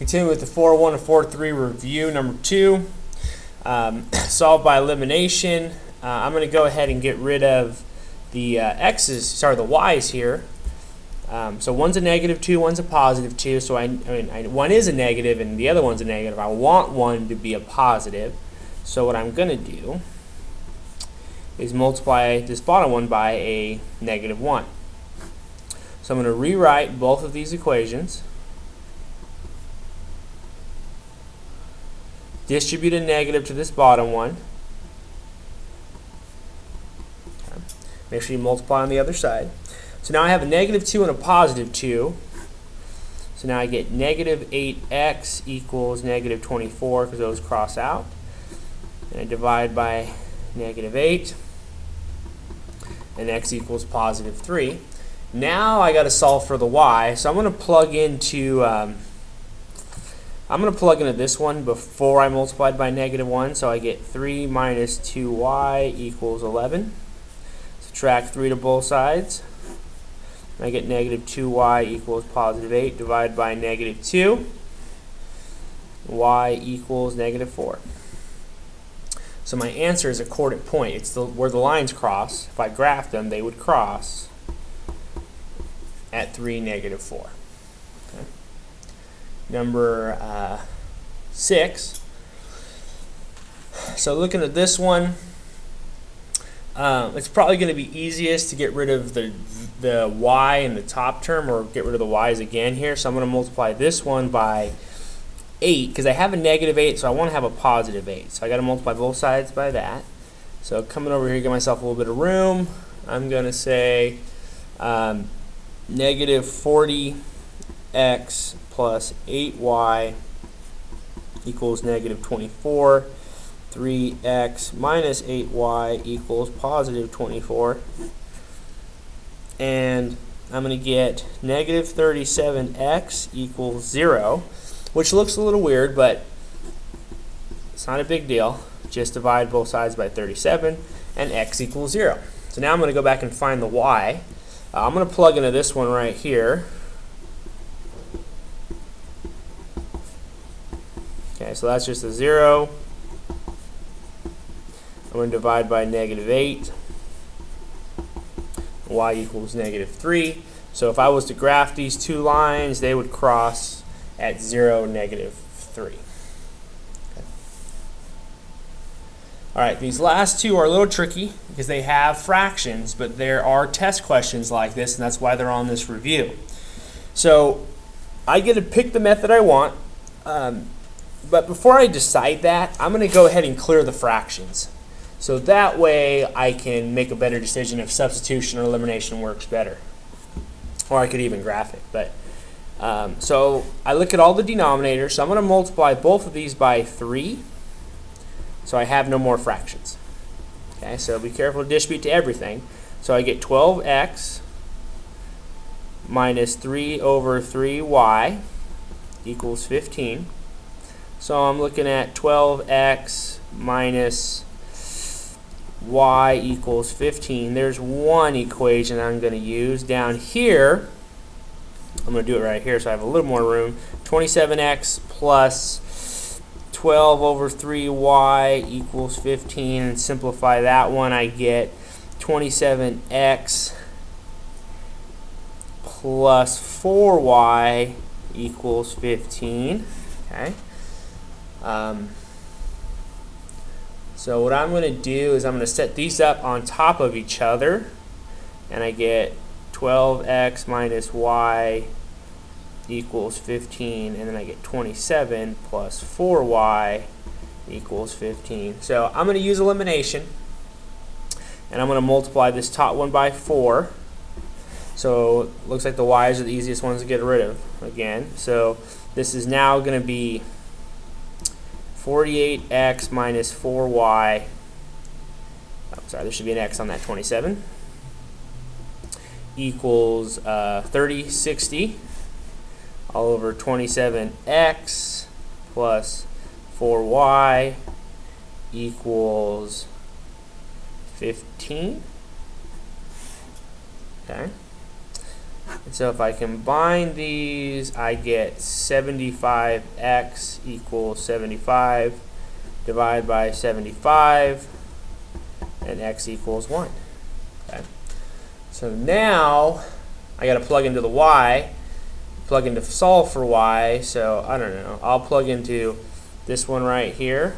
Continue with the 4.1 and 4.3 review number 2. Solve by elimination. I'm going to go ahead and get rid of the the y's here. So one's a negative 2, one's a positive 2. So one is a negative and the other one's a negative. I want one to be a positive. So what I'm going to do is multiply this bottom one by a negative 1. So I'm going to rewrite both of these equations. Distribute a negative to this bottom one. Okay. Make sure you multiply on the other side. So now I have a negative 2 and a positive 2. So now I get negative 8x equals negative 24 because those cross out. And I divide by negative 8. And x equals positive 3. Now I got to solve for the y. So I'm going to plug into this one before I multiplied by negative 1. So I get 3 minus 2y equals 11. Subtract 3 to both sides. I get negative 2y equals positive 8. Divide by negative 2. Y equals negative 4. So my answer is a coordinate point. It's where the lines cross. If I graphed them, they would cross at 3, negative 4. Okay. Number 6. So looking at this one, it's probably going to be easiest to get rid of the y in the top term, or get rid of the y's again here. So I'm going to multiply this one by 8 because I have a negative 8, so I want to have a positive 8. So I got to multiply both sides by that. So coming over here, give myself a little bit of room. I'm going to say negative 40x plus 8y equals negative 24. 3x minus 8y equals positive 24. And I'm going to get negative 37x equals 0, which looks a little weird, but it's not a big deal. Just divide both sides by 37, and x equals 0. So now I'm going to go back and find the y. I'm going to plug into this one right here. Okay, so that's just a 0. I'm going to divide by negative 8. Y equals negative 3. So if I was to graph these two lines, they would cross at 0, negative 3. Okay. Alright, these last two are a little tricky because they have fractions, but there are test questions like this, and that's why they're on this review. So I get to pick the method I want, but before I decide that, I'm going to go ahead and clear the fractions. So that way I can make a better decision if substitution or elimination works better. Or I could even graph it. But so I look at all the denominators. So I'm going to multiply both of these by 3. So I have no more fractions. Okay, so be careful to distribute to everything. So I get 12x minus 3 over 3y equals 15. So I'm looking at 12x minus y equals 15. There's one equation I'm going to use. Down here, I'm going to do it right here so I have a little more room. 27x plus 12 over 3y equals 15. And simplify that one, I get 27x plus 4y equals 15. Okay. So what I'm going to do is I'm going to set these up on top of each other, and I get 12x minus y equals 15, and then I get 27 plus 4y equals 15. So I'm going to use elimination, and I'm going to multiply this top one by 4. So it looks like the y's are the easiest ones to get rid of again. So this is now going to be 48x minus 4y, there should be an x on that 27, equals 3060 all over 27x plus 4y equals 15. Okay. And so if I combine these, I get 75x equals 75 divided by 75, and x equals 1. Okay. So now I got to plug into the y, plug into solve for y. So I don't know. I'll plug into this one right here.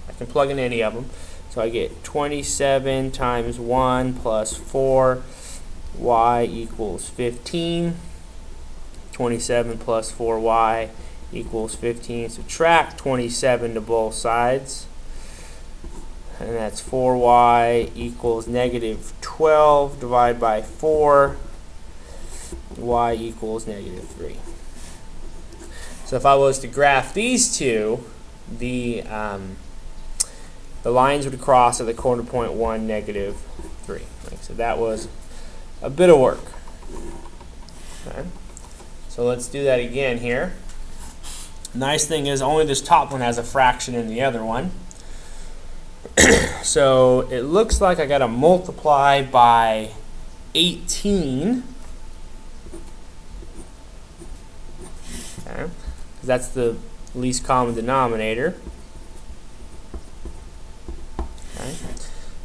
I can plug in any of them. So I get 27 times 1 plus 4, y equals 15. 27 plus 4y equals 15. Subtract 27 to both sides. And that's 4y equals negative 12 divided by 4. Y equals negative 3. So if I was to graph these two, the lines would cross at the corner point 1, negative 3. So that was a bit of work. Okay. So let's do that again here. Nice thing is only this top one has a fraction in the other one. So it looks like I got to multiply by 18. Okay. 'Cause that's the least common denominator. Okay.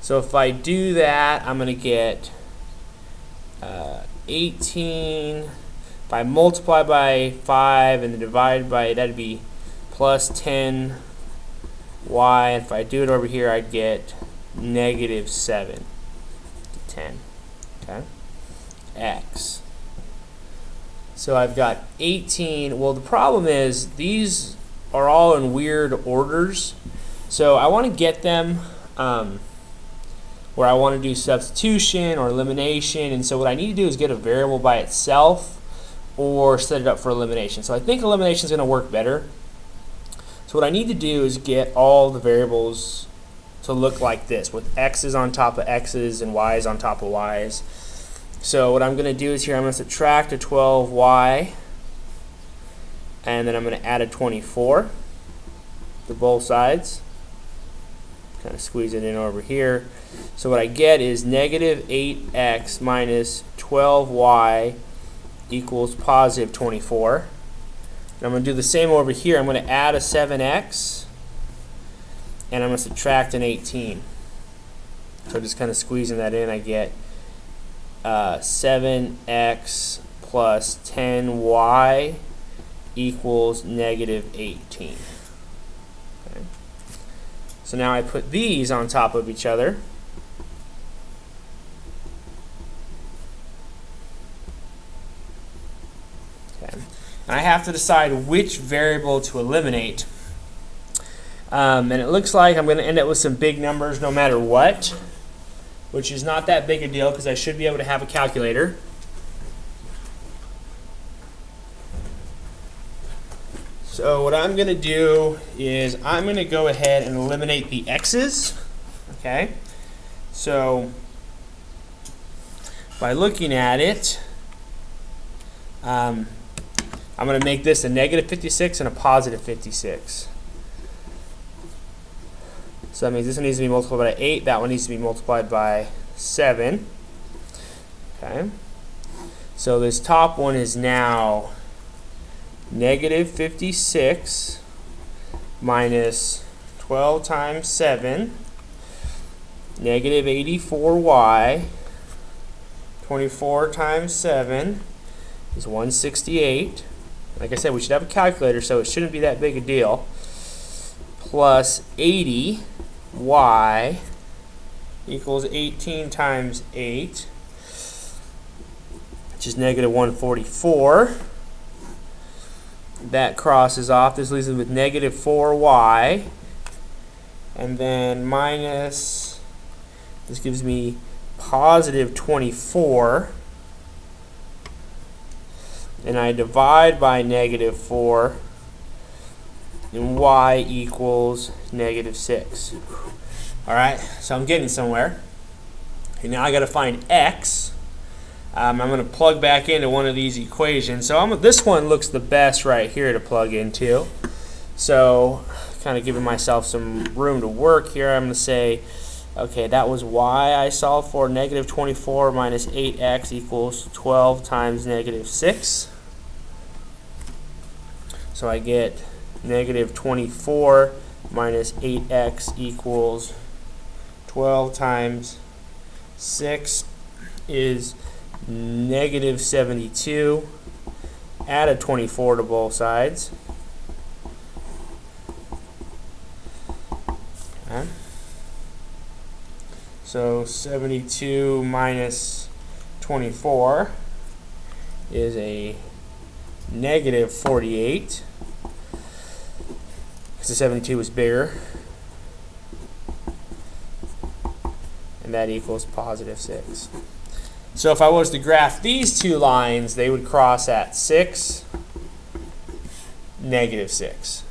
So if I do that, I'm going to get 18. If I multiply by 5 and then divide by, that'd be plus 10 y. And if I do it over here, I'd get negative 7 to 10. Okay. X. So I've got 18. Well, the problem is these are all in weird orders. So I want to get them where I want to do substitution or elimination. And so what I need to do is get a variable by itself or set it up for elimination. So I think elimination is going to work better. So what I need to do is get all the variables to look like this, with x's on top of x's and y's on top of y's. So what I'm going to do is here I'm going to subtract a 12y, and then I'm going to add a 24 to both sides. Kind of squeeze it in over here. So what I get is negative 8x minus 12y equals positive 24. And I'm going to do the same over here. I'm going to add a 7x, and I'm going to subtract an 18. So just kind of squeezing that in, I get 7x plus 10y equals negative 18. Okay. So now I put these on top of each other. Okay. And I have to decide which variable to eliminate. And it looks like I'm going to end up with some big numbers no matter what, which is not that big a deal because I should be able to have a calculator. So what I'm going to do is I'm going to go ahead and eliminate the x's. Okay. So by looking at it, I'm going to make this a negative 56 and a positive 56. So that means this one needs to be multiplied by 8. That one needs to be multiplied by 7. Okay. So this top one is now negative 56 minus 12 times 7, negative 84y. 24 times 7 is 168. Like I said, we should have a calculator, so it shouldn't be that big a deal. Plus 80y equals 18 times 8, which is negative 144. That crosses off. This leaves us with negative 4y. And then minus, this gives me positive 24. And I divide by negative 4. And y equals negative 6. Alright, so I'm getting somewhere. Okay, now I got to find x. I'm going to plug back into one of these equations. So this one looks the best right here to plug into. So kind of giving myself some room to work here. I'm going to say Okay, that was y I solved for. Negative 24 minus 8x equals 12 times negative 6. So I get negative 24 minus 8x equals 12 times 6 is negative 72. Add a 24 to both sides. Okay. So 72 minus 24 is a negative 48, because the 72 is bigger, and that equals positive 6. So if I was to graph these two lines, they would cross at 6, negative 6.